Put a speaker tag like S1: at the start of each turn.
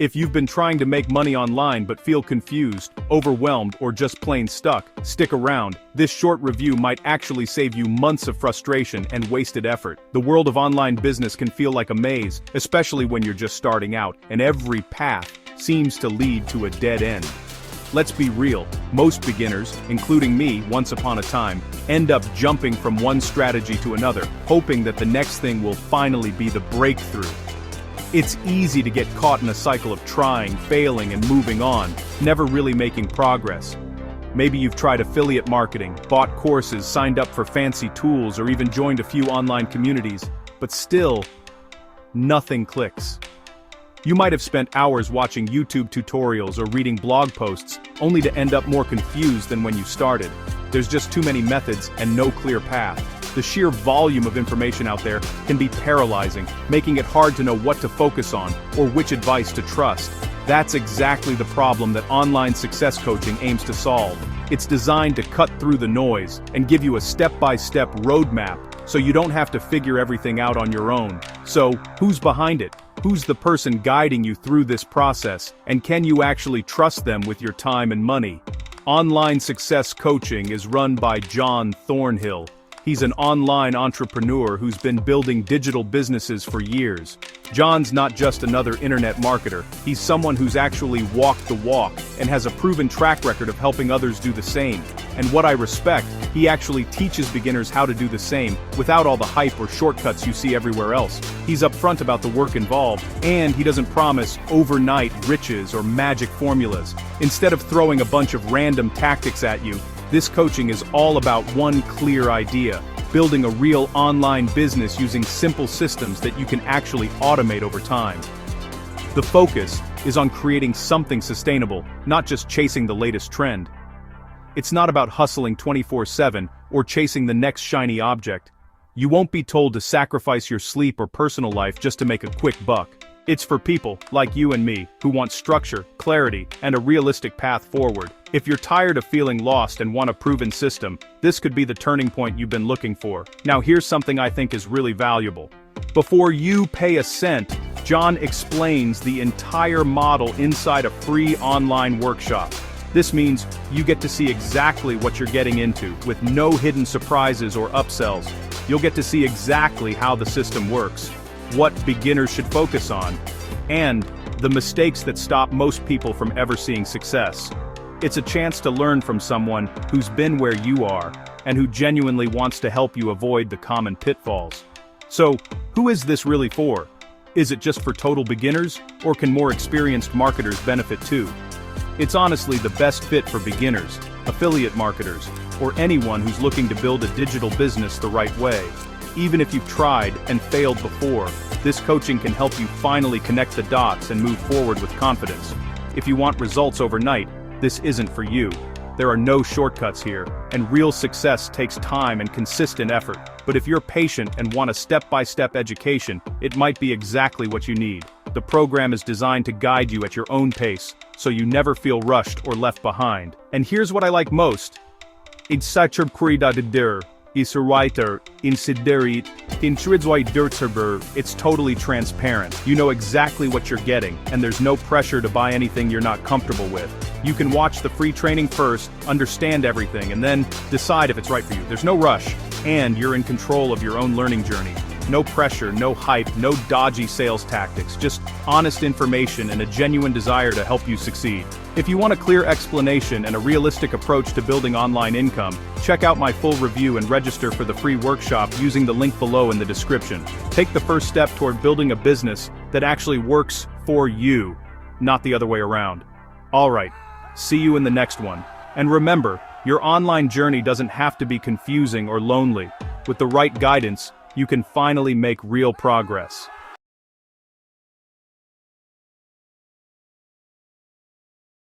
S1: If you've been trying to make money online but feel confused, overwhelmed, or just plain stuck, stick around. This short review might actually save you months of frustration and wasted effort. The world of online business can feel like a maze, especially when you're just starting out, and every path seems to lead to a dead end. Let's be real, most beginners, including me once upon a time, end up jumping from one strategy to another, hoping that the next thing will finally be the breakthrough. It's easy to get caught in a cycle of trying, failing, and moving on, never really making progress. Maybe you've tried affiliate marketing, bought courses, signed up for fancy tools, or even joined a few online communities, but still, nothing clicks. You might have spent hours watching YouTube tutorials or reading blog posts, only to end up more confused than when you started. There's just too many methods and no clear path. The sheer volume of information out there can be paralyzing, making it hard to know what to focus on or which advice to trust. That's exactly the problem that online success coaching aims to solve. It's designed to cut through the noise and give you a step-by-step roadmap so you don't have to figure everything out on your own. So, who's behind it? Who's the person guiding you through this process, and can you actually trust them with your time and money? Online Success Coaching is run by John Thornhill. He's an online entrepreneur who's been building digital businesses for years. John's not just another internet marketer, he's someone who's actually walked the walk and has a proven track record of helping others do the same. And what I respect, he actually teaches beginners how to do the same, without all the hype or shortcuts you see everywhere else. He's upfront about the work involved, and he doesn't promise overnight riches or magic formulas. Instead of throwing a bunch of random tactics at you, this coaching is all about one clear idea: building a real online business using simple systems that you can actually automate over time. The focus is on creating something sustainable, not just chasing the latest trend. It's not about hustling 24/7 or chasing the next shiny object. You won't be told to sacrifice your sleep or personal life just to make a quick buck. It's for people, like you and me, who want structure, clarity, and a realistic path forward. If you're tired of feeling lost and want a proven system, this could be the turning point you've been looking for. Now here's something I think is really valuable. Before you pay a cent, John explains the entire model inside a free online workshop. This means you get to see exactly what you're getting into, with no hidden surprises or upsells. You'll get to see exactly how the system works, what beginners should focus on, and the mistakes that stop most people from ever seeing success. It's a chance to learn from someone who's been where you are, and who genuinely wants to help you avoid the common pitfalls. So, who is this really for? Is it just for total beginners, or can more experienced marketers benefit too? It's honestly the best fit for beginners, affiliate marketers, or anyone who's looking to build a digital business the right way. Even if you've tried and failed before, this coaching can help you finally connect the dots and move forward with confidence. If you want results overnight, this isn't for you. There are no shortcuts here, and real success takes time and consistent effort. But if you're patient and want a step-by-step education, it might be exactly what you need. The program is designed to guide you at your own pace, so you never feel rushed or left behind. And here's what I like most. It's such a It's totally transparent. You know exactly what you're getting, and there's no pressure to buy anything you're not comfortable with. You can watch the free training first, understand everything, and then decide if it's right for you. There's no rush, and you're in control of your own learning journey. No pressure, no hype, no dodgy sales tactics, just honest information and a genuine desire to help you succeed. If you want a clear explanation and a realistic approach to building online income, check out my full review and register for the free workshop using the link below in the description. Take the first step toward building a business that actually works for you, not the other way around. Alright, see you in the next one. And remember, your online journey doesn't have to be confusing or lonely. With the right guidance, you can finally make real progress.